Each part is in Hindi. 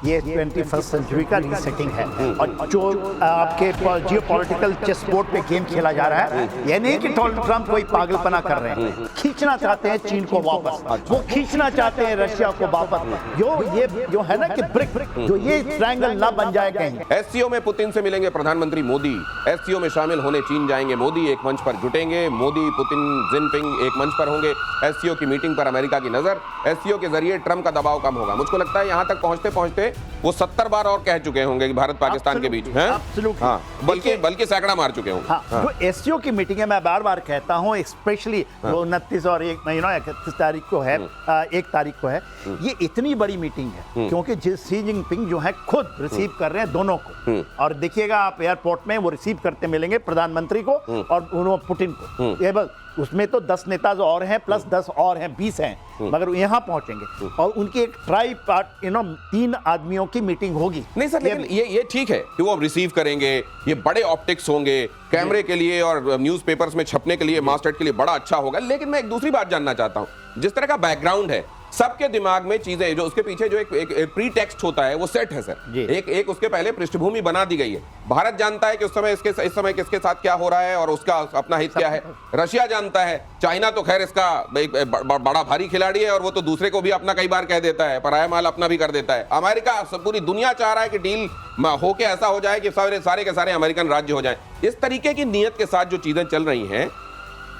ये 21st सेंचुरी का रीसेटिंग है। और जो आपके जियो पॉलिटिकल चेस बोर्ड पे गेम खेला जा रहा है, ये नहीं कि डोनाल्ड ट्रंप कोई पागलपना कर रहे हैं, खींचना चाहते हैं चीन को वापस, वो खींचना चाहते हैं रशिया को वापस, जो है ना कि ब्रिक जो ये ट्रायंगल ना बन जाए कहीं। एससीओ में पुतिन से मिलेंगे प्रधानमंत्री मोदी, एससीओ में शामिल होने चीन जाएंगे मोदी, एक मंच पर जुटेंगे मोदी, पुतिन, जिनपिंग एक मंच पर होंगे। एससीओ की मीटिंग पर अमेरिका की नजर, एससीओ के जरिए ट्रंप का दबाव कम होगा। मुझको लगता है यहां तक पहुंचते पहुंचते वो 70 बार और कह चुके होंगे कि भारत पाकिस्तान के बीच है, हाँ, बल्कि सैकड़ा मार चुके होंगे। हाँ, जो एससीओ की मीटिंग है, मैं बार बार कहता हूं, स्पेशली 29 और 31 तारीख को है, 1 तारीख को है, ये इतनी बड़ी मीटिंग है क्योंकि शी जिनपिंग जो है खुद रिसीव कर रहे हैं दोनों को। और देखिएगा आप एयरपोर्ट में वो रिसीव करते मिलेंगे प्रधानमंत्री को और उन्होंने पुतिन को। ये बस उसमें तो 10 नेता और हैं प्लस 10 और हैं, 20 हैं, मगर यहाँ पहुंचेंगे और उनकी एक ट्राई पार्ट 3 आदमियों की मीटिंग होगी। नहीं सर, लेकिन ये ठीक है कि वो रिसीव करेंगे, ये बड़े ऑप्टिक्स होंगे कैमरे के लिए और न्यूज़पेपर्स में छपने के लिए, मास्टर्ड के लिए बड़ा अच्छा होगा। लेकिन मैं एक दूसरी बात जानना चाहता हूं, जिस तरह का बैकग्राउंड है, सबके दिमाग में चीजें जो उसके पीछे जो एक प्री टेक्स्ट होता है वो सेट है सर, एक उसके पहले पृष्ठभूमि बना दी गई है। भारत जानता है कि उस समय किसके साथ क्या हो रहा है और उसका अपना हित क्या है। रशिया जानता है, चाइना तो खैर इसका बड़ा भारी खिलाड़ी है और वो तो दूसरे को भी अपना कई बार कह देता है, पराया माल अपना भी कर देता है। अमेरिका, पूरी दुनिया चाह रहा है कि डील होके ऐसा हो जाए कि सारे के सारे अमेरिकन राज्य हो जाए। इस तरीके की नीयत के साथ जो चीजें चल रही हैं,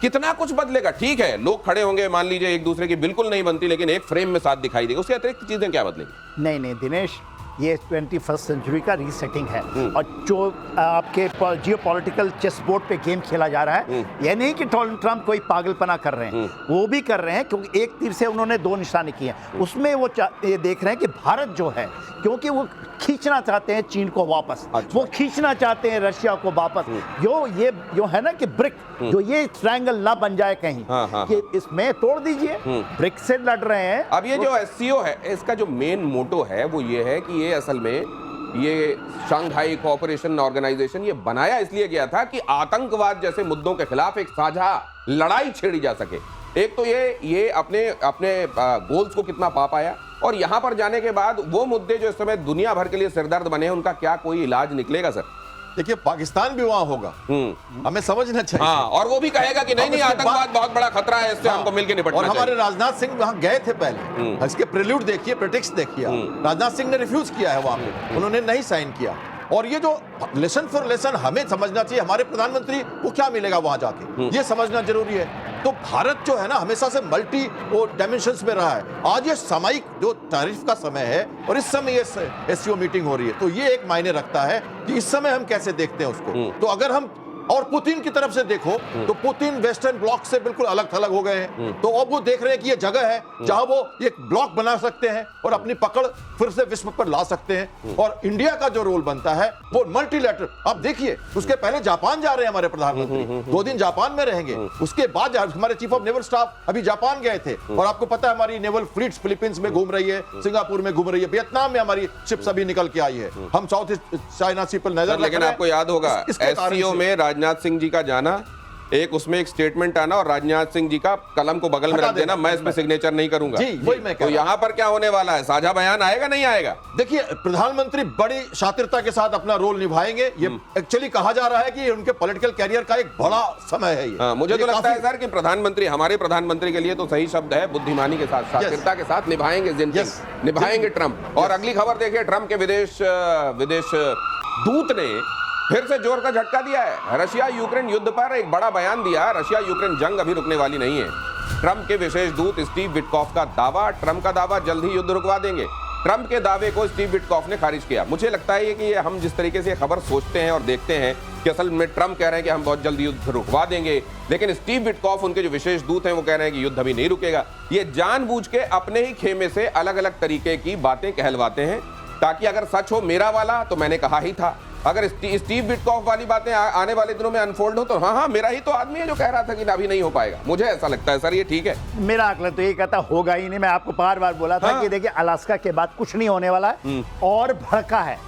कितना कुछ बदलेगा? ठीक है, लोग खड़े होंगे, मान लीजिए एक दूसरे की बिल्कुल नहीं बनती, लेकिन एक फ्रेम में साथ दिखाई देगा, उसके अतिरिक्त चीजें क्या बदलेगी? नहीं दिनेश, ये 21st सेंचुरी का रीसेटिंग है। और जो आपके जियो पॉलिटिकल चेस बोर्ड पे गेम खेला जा रहा है, ये नहीं कि डोनाल्ड ट्रंप कोई पागलपना कर रहे हैं, वो भी कर रहे हैं क्योंकि एक तीर से उन्होंने 2 निशाने किए हैं। उसमें वो ये देख रहे हैं कि भारत जो है, क्योंकि वो खींचना चाहते हैं चीन को वापस, वो खींचना चाहते हैं रशिया को वापस, जो है ना कि ब्रिक जो ये ट्रायंगल ना बन जाए कहीं, कि इसमें तोड़ दीजिए, ब्रिक से लड़ रहे हैं। अब ये जो एससीओ है, इसका जो मेन मोटो है वो ये है कि ये असल में ये शंघाई कोऑपरेशन ऑर्गेनाइजेशन ये बनाया इसलिए गया था कि आतंकवाद जैसे मुद्दों के खिलाफ एक साझा लड़ाई छेड़ी जा सके। एक तो ये अपने गोल्स को कितना पा पाया, और यहां पर जाने के बाद वो मुद्दे जो इस समय दुनिया भर के लिए सिरदर्द बने हैं, उनका क्या कोई इलाज निकलेगा सर? देखिए, पाकिस्तान भी वहां होगा, हमें समझना चाहिए। हाँ, और वो भी कहेगा कि नहीं आतंकवाद बहुत बड़ा खतरा है, इससे हमको मिलकर निपटना और चाहिए। हमारे राजनाथ सिंह वहां गए थे पहले, इसके प्रेल्यूड देखिए, प्रेटेक्स्ट देखिए। राजनाथ सिंह ने रिफ्यूज किया है वहां पे, उन्होंने नहीं साइन किया। और ये जो लेसन फॉर लेसन हमें समझना चाहिए, हमारे प्रधानमंत्री को क्या मिलेगा वहां जाके, ये समझना जरूरी है। तो भारत जो है ना, हमेशा से मल्टी डायमेंशंस में रहा है। आज ये सामयिक जो तारीफ का समय है और इस समय ये एससीओ मीटिंग हो रही है, तो ये एक मायने रखता है कि इस समय हम कैसे देखते हैं उसको। तो अगर हम और पुतिन की तरफ से देखो तो पुतिन वेस्टर्न ब्लॉक से बिल्कुल अलग थलग हो गए हैं। तो अब वो देख रहे हैं कि ये जगह है जहां वो एक ब्लॉक बना सकते हैं और अपनी पकड़ फिर से विश्व पर ला सकते हैं। और इंडिया का जो रोल बनता है वो मल्टीलैटरल। अब देखिए, उसके पहले जापान जा रहे हैं हमारे प्रधानमंत्री, 2 दिन जापान में रहेंगे। उसके बाद हमारे चीफ ऑफ नेवल स्टाफ अभी जापान गए थे, और आपको पता है हमारी नेवल फ्लीट्स फिलीपींस में घूम रही है, सिंगापुर में घूम रही है, वियतनाम में हमारी शिप्स अभी निकल के आई है। हम साउथ ईस्ट चाइना सी पर नजर, लेकिन आपको याद होगा एससीओ में राजनाथ सिंह जी का जाना, एक उसमें एक स्टेटमेंट आना और राजनाथ सिंह जी का कलम को बगल में रख देना, मैं इसमें सिग्नेचर नहीं करूंगा। जी, वही मैं कह तो यहाँ पर क्या होने वाला है? साझा बयान आएगा नहीं आएगा? देखिए, प्रधानमंत्री बड़ी शातिरता के साथ अपना रोल निभाएंगे। ये एक्चुअली कहा जा रहा है कि उनके पॉलिटिकल कैरियर का एक बड़ा समय है ये। मुझे तो लगता है सर कि प्रधानमंत्री, हमारे प्रधानमंत्री के लिए तो सही शब्द है बुद्धिमानी के साथ, शातिरता के साथ निभाएंगे जिनपिंग, निभाएंगे ट्रंप। और अगली खबर देखिए, ट्रंप के विदेश दूत ने फिर से जोर का झटका दिया है। रशिया यूक्रेन युद्ध पर एक बड़ा बयान दिया। रशिया यूक्रेन जंग अभी रुकने वाली नहीं है। ट्रंप के विशेष दूत स्टीव विटकॉफ का दावा, ट्रंप का दावा, जल्द ही युद्ध रुकवा देंगे। ट्रंप के दावे को स्टीव विटकॉफ ने खारिज किया। मुझे लगता है कि हम जिस तरीके से खबर सोचते हैं और देखते हैं कि असल में ट्रंप कह रहे हैं कि हम बहुत जल्दी युद्ध रुकवा देंगे, लेकिन स्टीव विटकॉफ, उनके जो विशेष दूत हैं, वो कह रहे हैं कि युद्ध अभी नहीं रुकेगा। ये जानबूझ के अपने ही खेमे से अलग अलग तरीके की बातें कहलवाते हैं, ताकि अगर सच हो मेरा वाला तो मैंने कहा ही था, अगर स्टीव विटकॉफ वाली बातें आने वाले दिनों में अनफोल्ड हो तो हाँ मेरा ही तो आदमी है जो कह रहा था कि अभी नहीं हो पाएगा। मुझे ऐसा लगता है सर, ये ठीक है। मेरा आकलन तो ये कहता होगा ही नहीं। मैं आपको बार बार बोला था कि देखिए, अलास्का के बाद कुछ नहीं होने वाला है, और भड़का है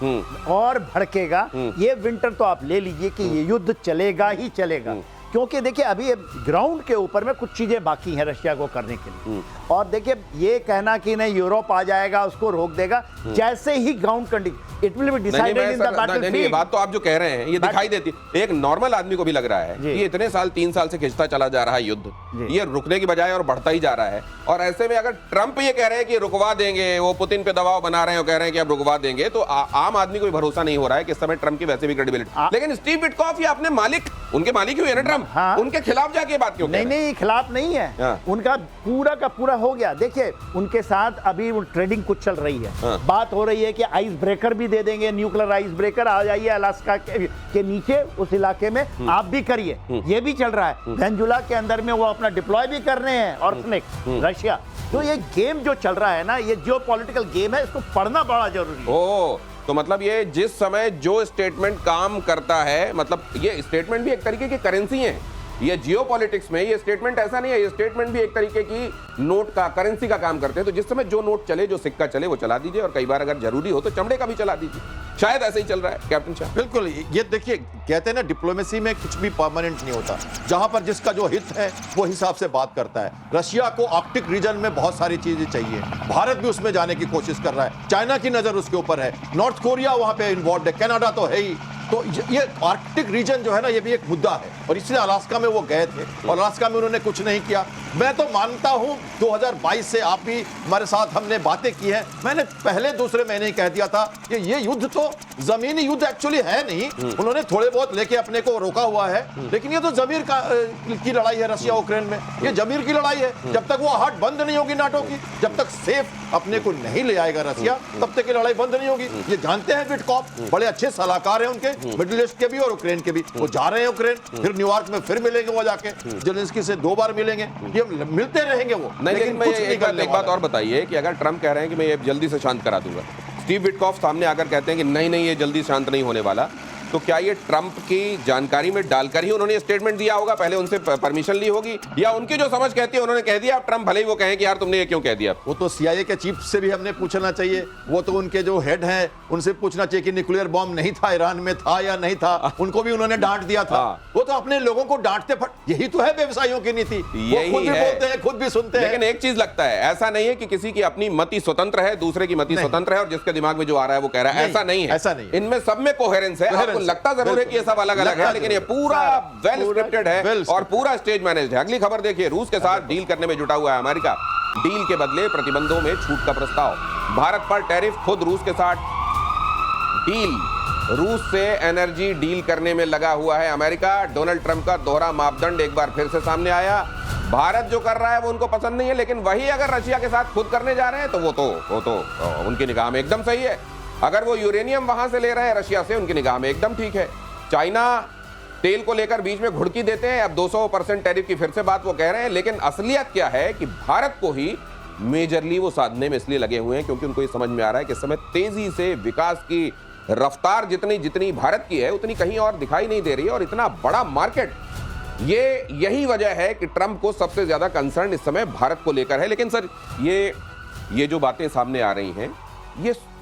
और भड़केगा। ये विंटर तो आप ले लीजिए कि ये युद्ध चलेगा ही चलेगा। क्योंकि देखिए अभी ग्राउंड के ऊपर में कुछ चीजें बाकी हैं रशिया को करने के लिए। और देखिए ये कहना कि नहीं यूरोप आ जाएगा उसको रोक देगा, जैसे ही ground condition it will be decided in the नहीं, बैटलफील्ड। ये बात तो आप जो कह रहे हैं ये दिखाई देती है, एक नॉर्मल आदमी को भी लग रहा है कि ये इतने साल 3 साल से खिंचता चला जा रहा है युद्ध, ये रुकने की बजाय और बढ़ता ही जा रहा है। और ऐसे में अगर ट्रंप ये कह रहे हैं कि रुकवा देंगे, वो पुतिन पे दबाव बना रहे हैं और कह रहे हैं कि अब रुकवा देंगे, तो आम आदमी को भरोसा नहीं हो रहा है कि इस समय ट्रंप की वैसे भी क्रेडिबिलिटी। लेकिन स्टीव विटकॉफ ये अपने मालिक, उनके मालिक ही है ना ट्रंप, उनके खिलाफ जाके बात क्यों? नहीं, खिलाफ नहीं है, उनका पूरा का पूरा हो गया। देखिए उनके साथ अभी ट्रेडिंग कुछ चल रही है, बात हो रही है कि आइस ब्रेकर भी दे देंगे, न्यूक्लियर आइस ब्रेकर आ जाइए अलास्का के नीचे उस इलाके में आप भी करिए, ये भी चल रहा है। वेनेजुला के अंदर में वो अपना डिप्लॉय भी कर रहे हैं ऑर्सनिक रशिया। तो ये गेम जो चल रहा है ना, ये जियोपॉलिटिकल गेम है, इसको पढ़ना बड़ा जरूरी है। तो मतलब ये जिस समय जो स्टेटमेंट काम करता है, मतलब ये स्टेटमेंट भी एक तरीके की करेंसी है। ये जियोपॉलिटिक्स में ये स्टेटमेंट ऐसा नहीं है, ये स्टेटमेंट भी एक तरीके की नोट का, करेंसी का काम करते हैं। तो जिस समय जो नोट चले, जो सिक्का चले वो चला दीजिए, और कई बार अगर जरूरी हो तो चमड़े का भी चला दीजिए। शायद ऐसे ही चल रहा है कैप्टन शाह। बिल्कुल, ये देखिए कहते हैं ना डिप्लोमेसी में कुछ भी परमानेंट नहीं होता, जहां पर जिसका जो हित है वो हिसाब से बात करता है। रशिया को आर्कटिक रीजन में बहुत सारी चीजें चाहिए, भारत भी उसमें जाने की कोशिश कर रहा है, चाइना की नजर उसके ऊपर है, नॉर्थ कोरिया वहां पे इन्वॉल्व है, कनाडा तो है ही। तो ये आर्कटिक रीजन जो है ना, ये भी एक मुद्दा है, और इसलिए अलास्का में वो गए थे और अलास्का में उन्होंने कुछ नहीं किया। मैं तो मानता हूं 2022 से आप भी हमारे साथ हमने बातें की हैं, मैंने पहले दूसरे महीने ही कह दिया था कि ये युद्ध तो जमीनी युद्ध एक्चुअली है नहीं, उन्होंने थोड़े बहुत लेके अपने को रोका हुआ है, लेकिन ये तो जमीर की लड़ाई है रशिया यूक्रेन में, ये जमीर की लड़ाई है। जब तक वो हाट बंद नहीं होगी नाटो की, जब तक सेफ अपने को नहीं ले आएगा रशिया, तब तक ये लड़ाई बंद नहीं होगी। ये जानते हैं विटकॉफ, बड़े अच्छे सलाहकार हैं उनके, मिडिल ईस्ट के भी और यूक्रेन के भी। वो जा रहे हैं यूक्रेन, फिर न्यूयॉर्क में फिर मिलेंगे, वो जाके जेलेंस्की से 2 बार मिलेंगे, ये मिलते रहेंगे वो। नहीं, लेकिन मैं एक बात और बताइए कि अगर ट्रंप कह रहे हैं कि मैं ये जल्दी से शांत करा दूंगा, स्टीव विटकॉफ सामने आकर कहते हैं कि नहीं ये जल्दी शांत नहीं होने वाला, तो क्या ये ट्रंप की जानकारी में डालकर ही उन्होंने स्टेटमेंट दिया होगा, पहले उनसे परमिशन ली होगी, या उनकी जो समझ कहती है उन्होंने कह दिया? अब ट्रंप भले ही वो कहें कि यार तुमने ये क्यों कह दिया? वो तो सीआईए के चीफ से भी हमने पूछना चाहिए, वो तो उनके जो हेड हैं उनसे पूछना चाहिए कि न्यूक्लियर बॉम्ब नहीं था ईरान में, था या नहीं था, उनको भी उन्होंने डांट दिया था। वो तो अपने लोगों को डांटते, यही तो है व्यवसायियों की नीति, वो खुद भी बोलते हैं, खुद भी सुनते हैं। लेकिन एक चीज लगता है, ऐसा नहीं है कि किसी की अपनी मति स्वतंत्र है, दूसरे की मति स्वतंत्र है, और जिसके दिमाग में जो आ रहा है वो कह रहा है, ऐसा नहीं है, ऐसा नहीं। इनमें सब में कोहेरेंस है। आपको लगता जरूर है कि सब अलग अलग है, लेकिन ये पूरा वेल स्क्रिप्टेड है और पूरा स्टेज मैनेज्ड है। अगली खबर देखिए, रूस के साथ डील करने में जुटा हुआ है अमेरिका, डील के बदले प्रतिबंधों में छूट का प्रस्ताव। भारत पर टैरिफ, खुद रूस के साथ डील, रूस से एनर्जी डील करने में लगा हुआ है अमेरिका। डोनाल्ड ट्रंप का दोहरा मापदंड एक बार फिर से सामने आया। भारत जो कर रहा है वो उनको पसंद नहीं है, लेकिन वही अगर रशिया के साथ खुद करने जा रहे हैं तो वो तो उनकी निगाह में एकदम सही है। अगर वो यूरेनियम वहां से ले रहे हैं रशिया से, उनकी निगाह में एकदम ठीक है। चाइना तेल को लेकर बीच में घुड़की देते हैं, अब 200% टैरिफ की फिर से बात वो कह रहे हैं, लेकिन असलियत क्या है कि भारत को ही मेजरली वो साधने में इसलिए लगे हुए हैं क्योंकि उनको ये समझ में आ रहा है कि इस समय तेजी से विकास की रफ्तार जितनी भारत की है उतनी कहीं और दिखाई नहीं दे रही है, और इतना बड़ा मार्केट, यही वजह है कि ट्रंप को सबसे ज्यादा कंसर्न इस समय भारत को लेकर है। लेकिन सर ये जो बातें सामने आ रही हैं,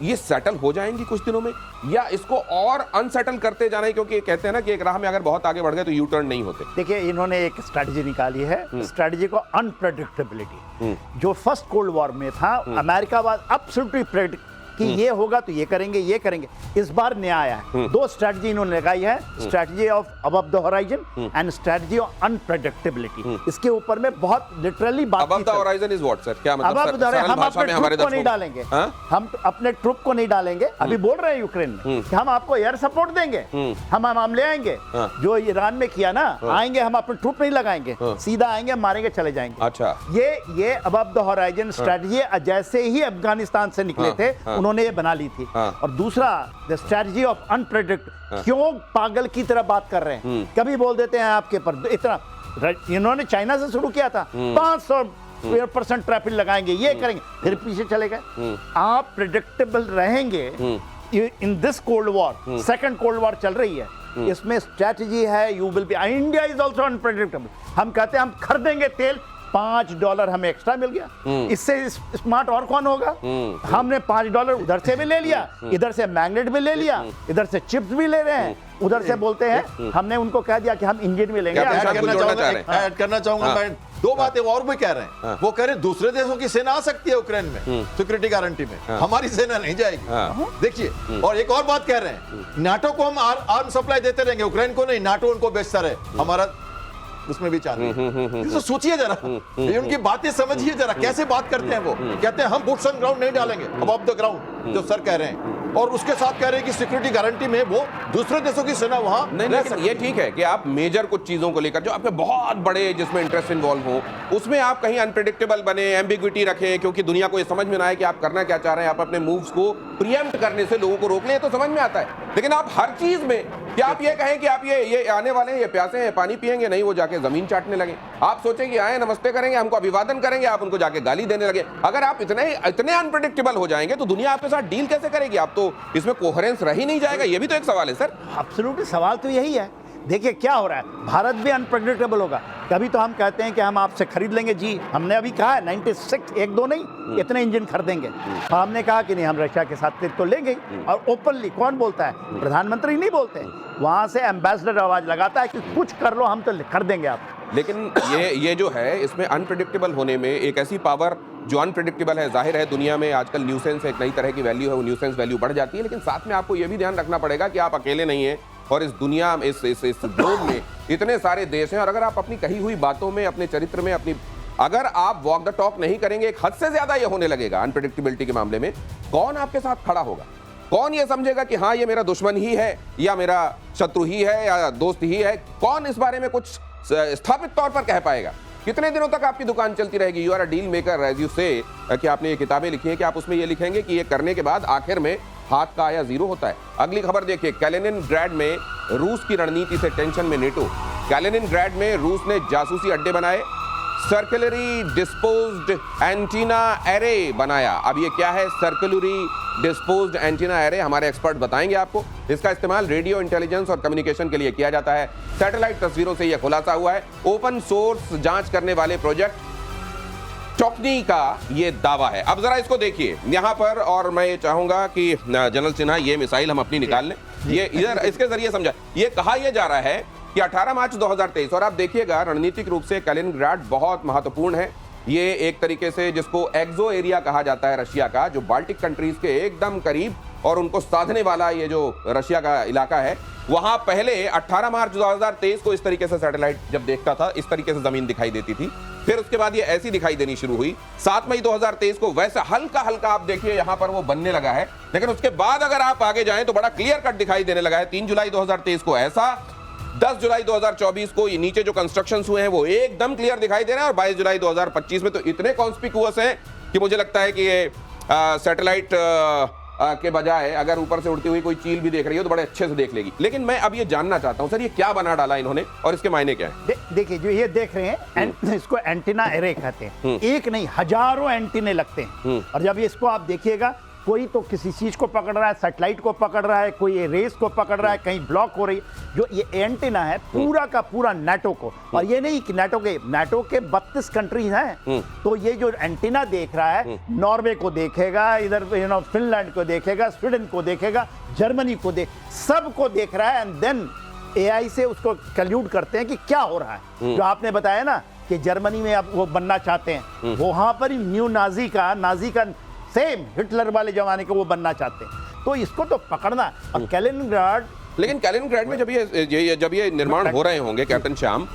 ये सेटल हो जाएंगी कुछ दिनों में, या इसको और अनसेटल करते जाना है? क्योंकि कहते हैं ना कि एक राह में अगर बहुत आगे बढ़ गए तो यू टर्न नहीं होते। देखिए इन्होंने एक स्ट्रेटजी निकाली है, स्ट्रेटजी को अनप्रेडिक्टेबिलिटी। जो फर्स्ट कोल्ड वॉर में था, अमेरिका वाज एब्सोल्युटली प्रेडिक्ट कि ये होगा तो ये करेंगे। इस बार नया आया है, 2 स्ट्रेटजी इन्होंने लगाई है, strategy of above the horizon and strategy of unpredictability. इसके ऊपर में बहुत लिटरली बात above the horizon is what sir? क्या मतलब? हम अपने ट्रुप को नहीं डालेंगे, हम अपने ट्रुप को नहीं डालेंगे। अभी बोल रहे हैं यूक्रेन में कि हम आपको एयर सपोर्ट देंगे, हम ले आएंगे, जो ईरान में किया ना, आएंगे, हम अपने ट्रुप नहीं लगाएंगे, सीधा आएंगे, मारेंगे, चले जाएंगे। अच्छा, ये अबव द होराइजन स्ट्रेटजी जैसे ही अफगानिस्तान से निकले थे उन्होंने ये बना ली थी। और दूसरा द स्ट्रेटजी ऑफ अनप्रेडिक्ट, क्यों पागल की तरह बात कर रहे हैं, कभी बोल देते हैं आपके पर इतना। इन्होंने चाइना से शुरू किया था, 500% ट्रैफिक लगाएंगे, ये करेंगे, फिर पीछे चले गए। आप प्रेडिक्टेबल रहेंगे। In this cold war, second cold war चल रही है, इसमें स्ट्रेटजी है, you will be, India is also unpredictable. हम कहते हैं हम खरीदेंगे तेल, $5 हमें एक्स्ट्रा मिल गया। इससे स्मार्ट और कौन होगा? हमने $5 उधर से भी ले लिया, इधर से मैग्नेट भी ले लिया, इधर से चिप्स भी ले रहे हैं, उधर से बोलते हैं हमने उनको कह दिया कि हम इंजन में लेंगे। ऐड करना चाहूंगा मैं दो बातें और भी कह रहे हैं। वो कह रहे हैं दूसरे देशों की सेना आ सकती है यूक्रेन में सिक्योरिटी गारंटी में, हमारी सेना नहीं जाएगी। देखिए, और एक और बात कह रहे हैं, नाटो को हम आर्म सप्लाई देते रहेंगे, यूक्रेन को नहीं, नाटो उनको बेचता रहे, हमारा उसमें भी चाहते हैं। तो सोचिए जरा, ये उनकी बातें समझिए जरा, कैसे बात करते हैं। वो कहते हैं हम बूट्स ऑन ग्राउंड नहीं डालेंगे, अबव द ग्राउंड जो सर कह रहे हैं, और उसके साथ कह रहे हैं कि सिक्योरिटी गारंटी में वो दूसरे देशों की सेना वहां नहीं, लेकिन ये ठीक है कि आप मेजर कुछ चीजों को लेकर जो आपके बहुत बड़े जिसमें इंटरेस्ट इन्वॉल्व हो, उसमें आप कहीं अनप्रेडिक्टेबल बने, एम्बिग्विटी रखें, क्योंकि दुनिया को ये समझ में ना आए कि आप करना क्या चाह रहे हैं, आप अपने मूव्स को प्रीएम्प्ट करने से लोगों को रोक लें, तो समझ में आता है। लेकिन आप हर चीज में क्या आप ये कहें कि आप ये आने वाले हैं, ये प्यासे हैं, पानी पिएंगे, नहीं वो जाके जमीन चाटने लगे। आप सोचें कि आए नमस्ते करेंगे, हमको अभिवादन करेंगे, आप उनको जाके गाली देने लगे। अगर आप इतने अनप्रेडिक्टेबल हो जाएंगे तो दुनिया आपके साथ डील कैसे करेगी? आप तो इसमें कोहेरेंस रह ही नहीं जाएगा। ये भी तो एक सवाल है सर। एब्सोल्युटली, सवाल तो यही है। देखिए क्या हो रहा है, भारत भी अनप्रेडिक्टेबल होगा। कभी तो हम कहते हैं कि हम आपसे खरीद लेंगे जी, हमने अभी कहा है 96, एक दो नहीं, इतने इंजन खरीदेंगे। हमने कहा कि नहीं, हम रशिया के साथ तो लेंगे। और ओपनली कौन बोलता है? प्रधानमंत्री नहीं बोलते, वहां से एम्बेसडर आवाज लगाता है कि कुछ कर लो, हम तो कर देंगे आप। लेकिन ये जो है, इसमें अनप्रेडिक्टेबल होने में एक ऐसी पावर जो अनप्रेडिक्टेबल है, जाहिर है दुनिया में आजकल न्यूसेंस एक नई तरह की वैल्यू है, वो न्यूसेंस वैल्यू बढ़ जाती है। लेकिन साथ में आपको ये भी ध्यान रखना पड़ेगा कि आप अकेले नहीं हैं, और इस दुनिया में, इस ग्लोब में इतने सारे देश हैं, और अगर आप अपनी कही हुई बातों में, अपने चरित्र में, अगर आप वॉक द टॉक नहीं करेंगे, एक हद से ज्यादा ये होने लगेगा अनप्रेडिक्टेबिलिटी के मामले में, कौन आपके साथ खड़ा होगा? कौन ये समझेगा कि हाँ ये मेरा दुश्मन ही है, या मेरा शत्रु ही है, या दोस्त ही है? कौन इस बारे में कुछ स्थापित तौर पर कह पाएगा? कितने दिनों तक आपकी दुकान चलती रहेगी? You are a deal maker, as you say, कि आपने ये किताबें लिखी हैं कि आप उसमें ये लिखेंगे कि ये करने के बाद आखिर में हाथ का आया जीरो होता है। अगली खबर देखिए, कैलिनिनग्राड में रूस की रणनीति से टेंशन में नेटो। कैलिनिनग्राड में रूस ने जासूसी अड्डे बनाए, सर्कुलरी डिस्पोज्ड एंटीना एरे बनाया। अब ये क्या है सर्कुलरी डिस्पोज्ड एंटीना एरे? हमारे एक्सपर्ट बताएंगे आपको। इसका इस्तेमाल रेडियो इंटेलिजेंस और कम्युनिकेशन के लिए किया जाता है। सैटेलाइट तस्वीरों से यह खुलासा हुआ है। ओपन सोर्स जांच करने वाले प्रोजेक्ट टॉकनी का ये दावा है। अब जरा इसको देखिए यहां पर, और मैं ये चाहूंगा कि जनरल सिन्हा ये मिसाइल हम अपनी निकाल लें। ये इधर इसके जरिए समझा, ये कहा यह जा रहा है कि 18 मार्च 2023, और आप देखिएगा रणनीतिक रूप से कैलिनिनग्राड बहुत महत्वपूर्ण है। ये एक तरीके से जिसको एक्सो एरिया कहा जाता है रशिया का, जो बाल्टिक कंट्रीज के एकदम करीब और उनको साधने वाला ये जो रशिया का इलाका है, वहां पहले 18 मार्च 2023 को इस तरीके से सैटेलाइट जब देखता था, इस तरीके से जमीन दिखाई देती थी। फिर उसके बाद ये ऐसी दिखाई देनी शुरू हुई। 7 मई 2023 को वैसा हल्का हल्का आप देखिए यहां पर वो बनने लगा है। लेकिन उसके बाद अगर आप आगे जाएं तो बड़ा क्लियर कट दिखाई देने लगा है। 3 जुलाई 2023 को ऐसा, 10 जुलाई 2024 को ये नीचे जो कंस्ट्रक्शंस हुए हैं वो एकदम क्लियर दिखाई दे रहे हैं, और 22 जुलाई 2025 में तो इतने कॉन्स्पिकुअस हैं कि मुझे लगता है कि ये सैटेलाइट के बजाय अगर ऊपर से उड़ती हुई कोई चील भी देख रही हो तो बड़े अच्छे से देख लेगी। लेकिन मैं अब ये जानना चाहता हूं सर, ये क्या बना डाला इन्होंने और इसके मायने क्या है? देखिए जो ये देख रहे हैं इसको एंटीना एरे कहते हैं। एक नहीं हजारों एंटीने लगते हैं, और जब ये इसको आप देखिएगा, कोई तो किसी चीज को पकड़ रहा है, सैटेलाइट को पकड़ रहा है, कोई रेस को पकड़ रहा है, कहीं ब्लॉक हो रही है। जो ये एंटीना है पूरा का पूरा नाटो को, और ये नहीं कि नाटो के 32 कंट्रीज हैं, तो ये जो एंटीना देख रहा है नॉर्वे को देखेगा, इधर फिनलैंड को देखेगा, स्वीडन को देखेगा, जर्मनी को सबको देख रहा है। एंड देन एआई से उसको कल्यूड करते हैं कि क्या हो रहा है। जो आपने बताया ना कि जर्मनी में अब वो बनना चाहते हैं, वहां पर न्यू नाजी का सेम हिटलर वाले जमाने को वो बनना चाहते हैं, तो इसको तो पकड़ना। और कैलिनिनग्राड, लेकिन कैलिनिनग्राड में जब ये निर्माण हो रहे होंगे कैप्टन श्याम,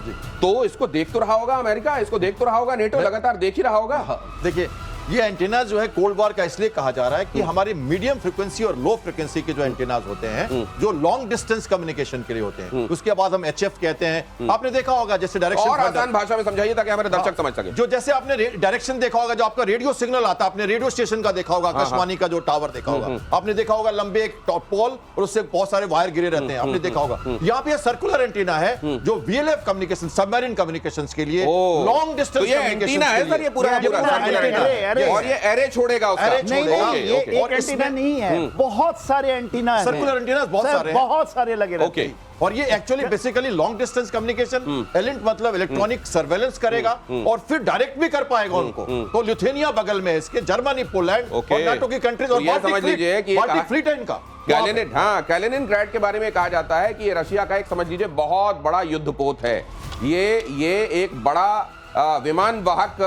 तो इसको देख तो रहा होगा अमेरिका, इसको देख तो रहा होगा नेटो, लगातार देख ही रहा होगा। देखिए ये एंटीना जो है कोल्ड वॉर का इसलिए कहा जा रहा है कि हमारी मीडियम फ्रीक्वेंसी और लो फ्रीक्वेंसी के जो एंटीनाज होते हैं, जो लॉन्ग डिस्टेंस कम्युनिकेशन के लिए होते हैं, उसके बाद हम एचएफ कहते हैं। आपने देखा होगा जैसे डायरेक्शन, और आसान भाषा में समझाइए ताकि हमारे दर्शक समझ सके। जो जैसे आपने डायरेक्शन देखा होगा, जो आपका रेडियो सिग्नल आता है, आपने रेडियो स्टेशन का देखा होगा, आकाशवाणी का जो टावर देखा होगा, आपने देखा होगा लंबे एक पोल और उससे बहुत सारे वायर गिरे रहते हैं, आपने देखा होगा। यहाँ पे सर्कुलर एंटीना है जो वीएलएफ कम्युनिकेशन, सबमरीन कम्युनिकेशंस के लिए, लॉन्ग डिस्टेंस एंटीना है सर, ये पूरा array और ये एरे छोड़ेगा उसका। array नहीं छोड़ेगा। नहीं, ये ओके, एक और एंटीना इसमें- नहीं है, बहुत सारे एंटीना हैं। सर्कुलर एंटीनास बहुत सर, सारे हैं। बहुत सारे लगे रहते ओके। हैं। और ये actually basically long distance communication ELINT मतलब इलेक्ट्रॉनिक सर्वेलेंस करेगा और फिर डायरेक्ट भी कर पाएगा उनको। तो लिथुआनिया बगल में है इसके, जर्मनी, पोलैंड ओके। और नाटो की कंट्रीज तो और ये समझ लीजिए कि बाल्टिक फ्लीट है इनका। कैलिनिनग्राड के बारे में कहा जाता है कि ये रशिया का एक समझ लीजिए बहुत बड़ा युद्धपोत है। ये एक बड़ा विमान वाहक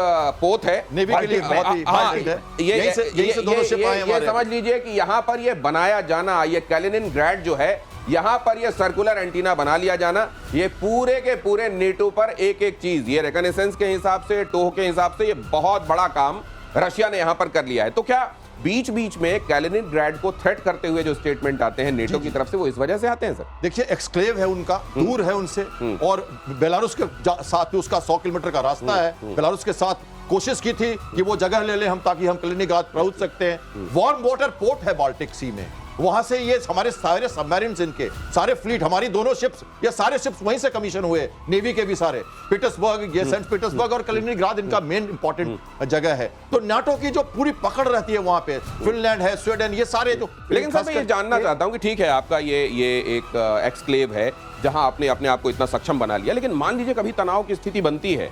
पोत है नेवी के लिए बहुत ही important है। यहीं से दोनों शिप आए ये हमारे। समझ लीजिए कि यहाँ पर ये बनाया जाना, ये कैलिनिनग्राड जो है, यहाँ पर ये सर्कुलर एंटीना बना लिया जाना, ये पूरे के पूरे नेटो पर एक एक चीज, ये रिकॉनेसेंस के हिसाब से, टोह के हिसाब से, ये बहुत बड़ा काम रशिया ने यहाँ पर कर लिया है। तो क्या बीच बीच में कैलिनिनग्राड को थ्रेट करते हुए जो स्टेटमेंट आते हैं नेटो की तरफ से, वो इस वजह से आते हैं सर? देखिए एक्सक्लेव है उनका, दूर है उनसे, और बेलारूस के साथ भी उसका 100 किलोमीटर का रास्ता है। बेलारूस के साथ कोशिश की थी कि वो जगह ले ले हम, ताकि हम कैलिनिनग्राड पहुंच सकते हैं। वार्म वाटर पोर्ट है बाल्टिक सी में, वहां से ये हमारे सारे सबमरीन्स, इनके सारे फ्लीट, हमारी दोनों शिप्स, ये सारे शिप्स वहीं से कमीशन हुए, नेवी के भी सारे। पीटर्सबर्ग, ये सेंट पीटर्सबर्ग और कैलिनिनग्राड इनका मेन इंपॉर्टेंट जगह है। तो नाटो की जो पूरी पकड़ रहती है वहां पे, फिनलैंड है, स्वीडन, ये सारे जो। लेकिन सर मैं ये जानना चाहता हूं कि ठीक है आपका ये एक एक्सक्लेव है जहां आपने अपने आप को इतना सक्षम बना लिया, लेकिन मान लीजिए कभी तनाव की स्थिति बनती है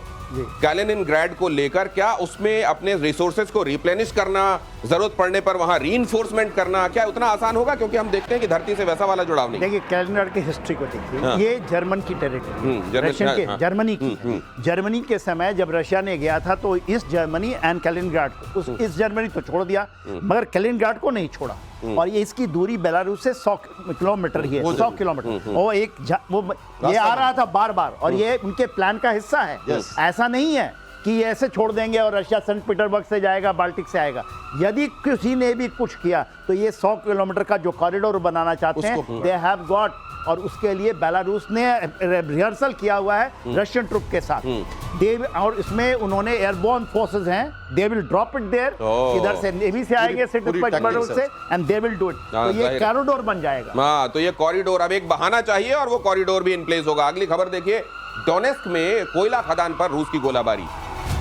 कैलिनिनग्राड को लेकर, क्या उसमें अपने रिसोर्सेज को रिप्लेनिश करना, जरूरत पड़ने पर वहां रीइंफोर्समेंट करना, क्या उतना आसान होगा? क्योंकि हम देखते हैं कि धरती से वैसा वाला जुड़ाव नहीं। देखिए कैलिनिनग्राड की हिस्ट्री को देखिए, हाँ। ये जर्मन की टेरिटरी, रशियन के, जर्मनी की। जर्मनी के समय जब रशिया ने गया था तो इस जर्मनी एंड कैलिनिनग्राड को, इस जर्मनी तो छोड़ दिया, मगर कैलिनिनग्राड को नहीं छोड़ा। और ये इसकी दूरी बेलारूस से 100 किलोमीटर ही है, 100 किलोमीटर। वो ये आ रहा था बार बार, और ये उनके प्लान का हिस्सा है। ऐसा नहीं है कि ये ऐसे छोड़ देंगे और रशिया सेंट पीटर्सबर्ग से जाएगा, बाल्टिक से आएगा। यदि किसी ने भी कुछ किया तो ये 100 किलोमीटर का जो कॉरिडोर बनाना चाहते हैं, दे हैव गॉट, और उसके लिए बेलारूस ने रिहर्सल किया हुआ है रशियन ट्रुप के साथ। और इसमें उन्होंने एयरबोर्न फोर्सेस हैं, they will drop it there, इधर से नेवी से आएंगे सेंट पीटर्सबर्ग से, and they will do it. तो ये कॉरिडोर बन जाएगा। हाँ, तो ये कॉरिडोर अब एक बहाना चाहिए और वो कॉरिडोर भी इन प्लेस होगा। अगली खबर देखिए, डोनेस्क में कोयला खदान पर रूस की गोलाबारी।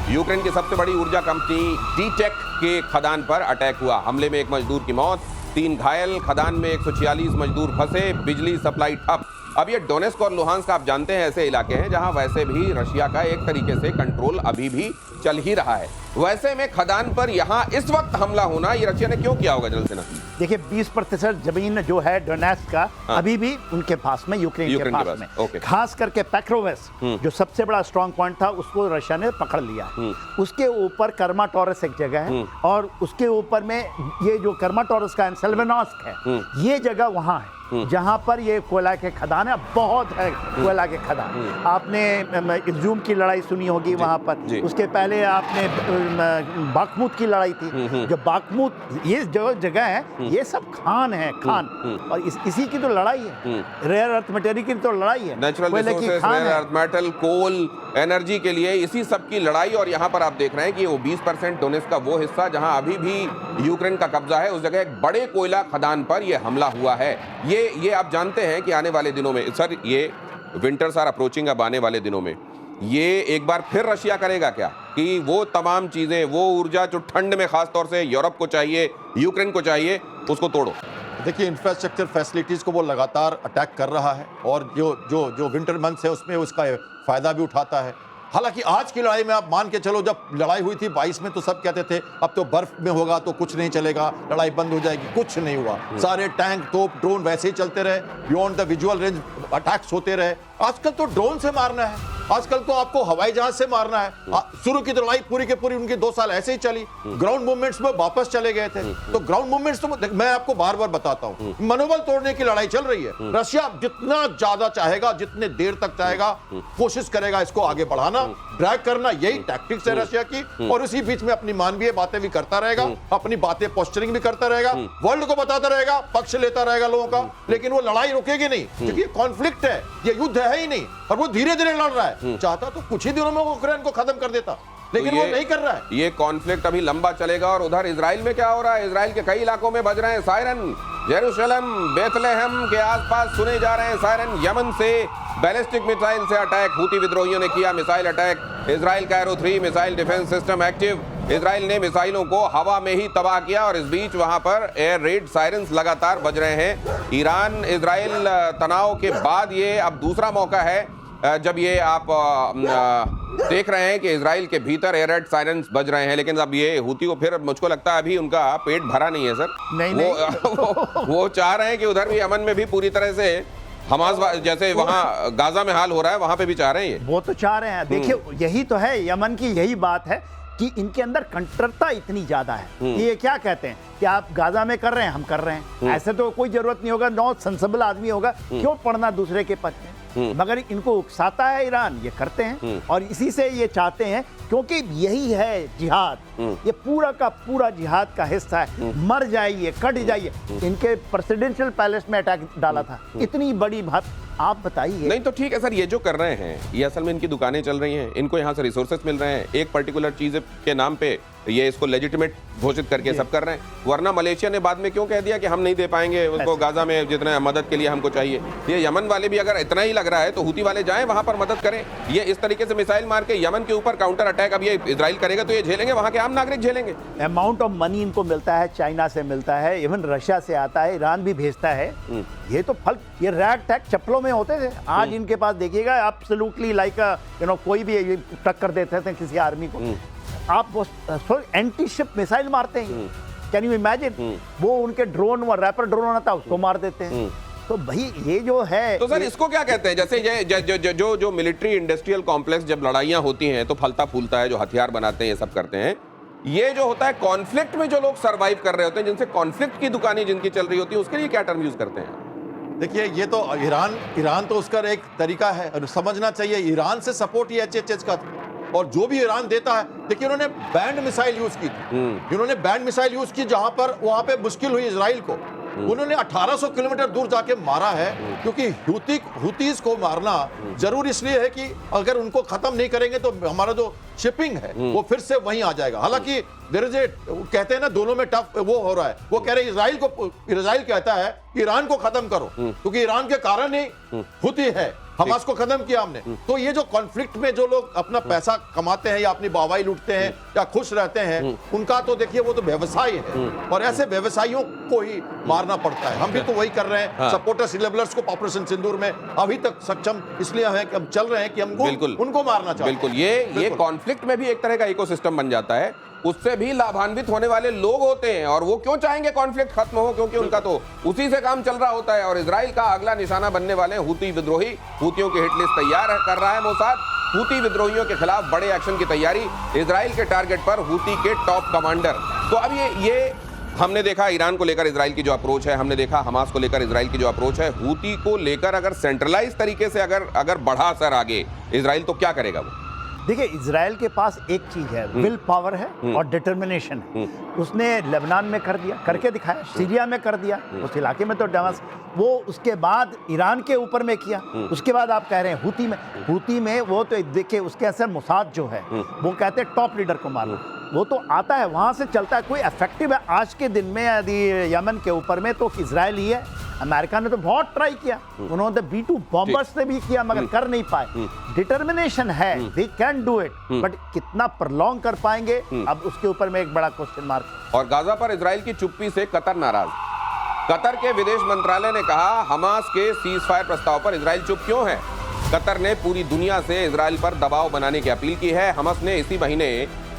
यूक्रेन की सबसे बड़ी ऊर्जा कंपनी डीटेक के खदान पर अटैक हुआ। हमले में एक मजदूर की मौत, 3 घायल, खदान में 146 मजदूर फंसे, बिजली सप्लाई ठप। अब ये डोनेस्क और लुहांस्क आप जानते हैं ऐसे इलाके हैं जहां वैसे भी रशिया का एक तरीके से कंट्रोल अभी भी चल ही रहा है। वैसे में खदान पर यहां इस वक्त हमला होना, ये रशिया ने क्यों किया होगा जल सेना? देखिए 20% जमीन जो है डोनेस्क का, अभी भी उनके पास में, यूक्रेन के पास में। ओके। खास करके पैक्रोवेस जो सबसे बड़ा स्ट्रांग पॉइंट था, उसको रशिया ने पकड़ लिया। उसके ऊपर कर्माटोरस एक जगह है, और उसके ऊपर में ये जो कर्माटोरस का सेल्वेनोस्क है, ये जगह वहां है जहां पर ये कोयला के खदान है, बहुत है कोयला के खदान। आपने इज़्यूम की लड़ाई सुनी होगी वहां पर, उसके पहले आपने बाखमुत की लड़ाई थी। जो बाखमुत ये जो जगह है, ये सब खान है, खान, और इसी की तो लड़ाई है। रेयर अर्थ मटेरियल की तो लड़ाई है, natural resources, rare earth metal, coal, energy के लिए इसी सब की लड़ाई। और यहाँ पर आप देख रहे हैं कि वो 20% डोनेस्क का वो हिस्सा जहां अभी भी यूक्रेन का कब्जा है, उस जगह एक बड़े कोयला खदान पर यह हमला हुआ है। ये आप जानते हैं कि आने वाले दिनों में, सर ये विंटर्स आर अप्रोचिंग, अब आने वाले दिनों में ये एक बार फिर रशिया करेगा क्या कि वो तमाम चीजें, वो ऊर्जा जो ठंड में खास तौर से यूरोप को चाहिए, यूक्रेन को चाहिए, उसको तोड़ो? देखिए इंफ्रास्ट्रक्चर फैसिलिटीज को वो लगातार अटैक कर रहा है, और जो विंटर मंथ्स है उसमें उसका फायदा भी उठाता है। हालांकि आज की लड़ाई में आप मान के चलो, जब लड़ाई हुई थी 22 में तो सब कहते थे अब तो बर्फ में होगा तो कुछ नहीं चलेगा, लड़ाई बंद हो जाएगी। कुछ नहीं हुआ, सारे टैंक, तोप, ड्रोन वैसे ही चलते रहे, beyond the visual range attacks होते रहे। आजकल तो ड्रोन से मारना है, आजकल तो आपको हवाई जहाज से मारना है। शुरू की तो लड़ाई पूरी की पूरी उनकी 2 साल ऐसे ही चली, ग्राउंड मूवमेंट्स में वापस चले गए थे। तो ग्राउंड मूवमेंट्स तो मैं आपको बार बार बताता हूं, मनोबल तोड़ने की लड़ाई चल रही है। रशिया जितना ज्यादा चाहेगा, जितने देर तक चाहेगा, कोशिश करेगा इसको आगे बढ़ाना, ड्रैग करना, यही टैक्टिक्स है रशिया की। और इसी बीच में अपनी मानवीय बातें भी करता रहेगा, अपनी बातें पोस्चरिंग भी करता रहेगा, वर्ल्ड को बताता रहेगा, पक्ष लेता रहेगा लोगों का, लेकिन वो लड़ाई रुकेगी नहीं, क्योंकि ये कॉन्फ्लिक्ट है, ये युद्ध है ही नहीं, और वो धीरे धीरे लड़ रहा है। चाहता तो कुछ ही दिनों में यूक्रेन को खत्म कर देता, लेकिन तो वो नहीं कर रहा है। ये कॉन्फ्लिक्ट अभी लंबा चलेगा। और उधर इजराइल में क्या हो रहा है? इजराइल के कई इलाकों में बज रहे हैं सायरन। जेरूशलम, बेथलेहम के आसपास सुने जा रहे हैं सायरन। यमन से बैलिस्टिक मिसाइल से अटैक, हूती विद्रोहियों ने किया मिसाइल अटैक। इजराइल का arrow 3 missile defence system active. Israel ने मिसाइलों को हवा में ही तबाह किया और इस बीच वहां पर एयर रेड सायरन्स लगातार बज रहे हैं। ईरान इजराइल तनाव के बाद ये अब दूसरा मौका है जब ये आप देख रहे हैं कि इजराइल के भीतर एयर रेड सायरन्स बज रहे हैं, लेकिन अब ये हूती को फिर मुझको लगता है अभी उनका पेट भरा नहीं है सर। नहीं, वो चाह रहे हैं कि उधर भी यमन में भी पूरी तरह से हमास जैसे वहां गाजा में हाल हो रहा है वहां पे भी चाह रहे हैं ये। वो तो चाह रहे हैं। देखिए यही तो है, यमन की यही बात है कि इनके अंदर कट्टरता इतनी ज्यादा है। ये क्या कहते हैं कि आप गाजा में कर रहे हैं, हम कर रहे हैं, ऐसे तो कोई जरूरत नहीं होगा, नौ सेंसिबल आदमी होगा, क्यों पढ़ना दूसरे के पक्ष में। मगर इनको उकसाता है ईरान, ये करते हैं और इसी से ये चाहते हैं, क्योंकि यही है जिहाद, ये पूरा का पूरा जिहाद का हिस्सा है। मर जाइए, कट जाइए। इनके प्रेसिडेंशियल पैलेस में अटैक डाला था, इतनी बड़ी बात, आप बताइए। नहीं तो ठीक है सर, ये जो कर रहे हैं ये असल में इनकी दुकानें चल रही हैं, इनको यहाँ से रिसोर्सेस मिल रहे हैं, एक पर्टिकुलर चीज के नाम पे ये इसको लेजिटिमेट घोषित करके सब कर रहे हैं। वरना मलेशिया ने बाद में क्यों कह दिया कि हम नहीं दे पाएंगे उसको गाजा में जितना मदद के लिए हमको चाहिए। ये यमन वाले भी अगर इतना ही लग रहा है तो हूती वाले जाएं वहां पर मदद करें। ये इस तरीके से मिसाइल मार के यमन के ऊपर काउंटर अटैक अब ये इजराइल करेगा तो ये झेलेंगे, वहां के आम नागरिक झेलेंगे। अमाउंट ऑफ मनी इनको मिलता है, चाइना से मिलता है, इवन रशिया से आता है, ईरान भी भेजता है। ये तो फल, ये रैग टैग चप्पलों में होते थे, आज इनके पास देखिएगा एब्सोल्युटली लाइक कोई भी टक्कर देते थे किसी आर्मी को। आप वो एंटी शिप मिसाइल मारते हैं, कैन यू इमेजिन। वो उनके ड्रोन, वो रैपर ड्रोन आता है उसको मार देते हैं। तो भाई ये जो है, तो सर इसको क्या कहते हैं? जैसे ये जो मिलिट्री इंडस्ट्रियल कॉम्प्लेक्स जब लड़ाइयां होती हैं तो फलता फूलता है, जो हथियार बनाते हैं ये सब करते हैं। ये जो होता है कॉन्फ्लिक्ट में जो लोग सरवाइव कर रहे होते हैं, जिनसे कॉन्फ्लिक्ट की दुकानें जिनकी चल रही होती है, उसके लिए क्या टर्म यूज करते हैं? देखिए ये तो ईरान तो उसका एक तरीका है और समझना चाहिए। ईरान से सपोर्ट ये HHH का, और जो भी ईरान देता है, देखिए उन्होंने बैंड मिसाइल यूज की थी, उन्होंने बैंड मिसाइल यूज की जहां पर वहां पे मुश्किल हुई इजराइल को। उन्होंने 1800 किलोमीटर दूर जाके मारा है, क्योंकि हुतीज को मारना जरूर इसलिए है कि अगर उनको खत्म नहीं करेंगे तो हमारा जो शिपिंग है वो फिर से वहीं आ जाएगा। हालांकि कहते हैं ना दोनों में टफ वो हो रहा है। वो कह रहे इजराइल कहता है ईरान को खत्म करो, क्योंकि ईरान के कारण ही हुती है, हमास को खत्म किया हमने। तो ये जो कॉन्फ्लिक्ट में जो लोग अपना पैसा कमाते हैं या अपनी वाहवाही लूटते हैं या खुश रहते हैं, उनका तो देखिए वो तो व्यवसाय है, और ऐसे व्यवसायियों को ही मारना पड़ता है। हम भी तो वही कर रहे हैं। सपोर्टर्स इनेबलर्स को ऑपरेशन सिंदूर में अभी तक सक्षम इसलिए है कि हम चल रहे हैं कि हमको उनको मारना चाहिए। बिल्कुल, ये कॉन्फ्लिक्ट में भी एक तरह का इकोसिस्टम बन जाता है, उससे भी लाभान्वित होने वाले लोग होते हैं, और वो क्यों चाहेंगे कॉन्फ्लिक्ट खत्म हो, क्योंकि उनका तो उसी से काम चल रहा होता है। और इजराइल का अगला निशाना बनने वाले हूती विद्रोही, हूतियों की हिटलिस्ट तैयार कर रहा है मोसाद। हूती विद्रोहियों के खिलाफ बड़े एक्शन की तैयारी, इजराइल के टारगेट पर हूती के टॉप कमांडर। तो अब ये हमने देखा ईरान को लेकर इजराइल की जो अप्रोच है, हमने देखा हमास को लेकर इजराइल की जो अप्रोच है, हूती को लेकर अगर सेंट्रलाइज तरीके से अगर बढ़ा सर आगे इजराइल, तो क्या करेगा वो? देखिए इजराइल के पास एक चीज है, विल पावर है और डिटर्मिनेशन है। उसने लेबनान में कर दिया, करके दिखाया, सीरिया में कर दिया, उस इलाके में तो डमास, वो उसके बाद ईरान के ऊपर में किया, उसके बाद आप कह रहे हैं हूती में वो तो देखिए उसके असर मोसाद जो है वो कहते हैं टॉप लीडर को मारना, वो तो आता है वहां से चलता है। कोई इफेक्टिव है आज के दिन में यदि यमन के ऊपर में तो इजराइल ही है। अमेरिका ने तो बहुत ट्राई किया, उन्होंने B-2 बॉम्बर्स से भी किया, मगर कर नहीं पाए। डिटर्मिनेशन है, they can do it, but कितना प्रलॉन्ग कर पाएंगे अब उसके ऊपर में एक बड़ा क्वेश्चन मार्क। और गाजा पर इजराइल की चुप्पी से कतर नाराज। कतर के विदेश मंत्रालय ने कहा हमास के सीज फायर प्रस्ताव पर इजराइल चुप क्यों है। कतर ने पूरी दुनिया से इजराइल पर दबाव बनाने की अपील की है। हमास ने इसी महीने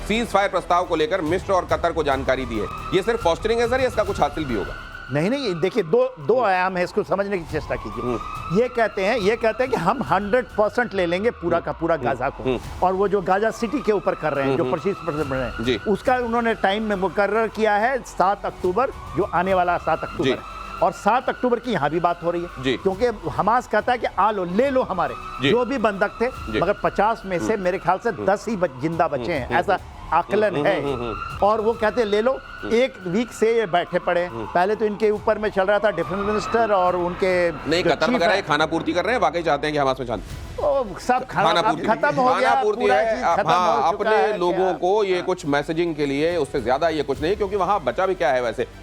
सीज फायर प्रस्ताव को लेकर मिस्र और कतर को जानकारी दी है। ये सिर्फ पोस्टरिंग है सर, या इसका कुछ हासिल भी होगा? नहीं, देखिए दो आयाम है, इसको समझने की चेष्टा कीजिए। ये कहते हैं कि हम 100% ले लेंगे पूरा का पूरा गाजा को, और वो जो गाजा सिटी के ऊपर कर रहे हैं, जो 25% बन रहे हैं, उसका उन्होंने टाइम में मुकर्रर किया है 7 अक्टूबर, जो आने वाला 7 अक्टूबर है। और 7 अक्टूबर की यहाँ भी बात हो रही है, क्योंकि हमास कहता है कि आ लो, ले लो हमारे जो भी बंधक थे, मगर 50 में से मेरे ख्याल से 10 ही जिंदा बचे हैं, ऐसा आकलन है। और वो कहते ले लो, एक वीक से ये बैठे पड़े। पहले तो इनके ऊपर में चल रहा था डिफेंस मिनिस्टर और उनके नहीं, कतर वगैरह खाना पूर्ति कर रहे हैं, वाकई चाहते हैं कि हमास में शांति, सब खाना खत्म हो गया, पूर्ति है। हाँ, अपने लोगों को ये कुछ मैसेजिंग के लिए, उससे ज्यादा ये कुछ नहीं, क्योंकि वहां बचा भी क्या है वैसे।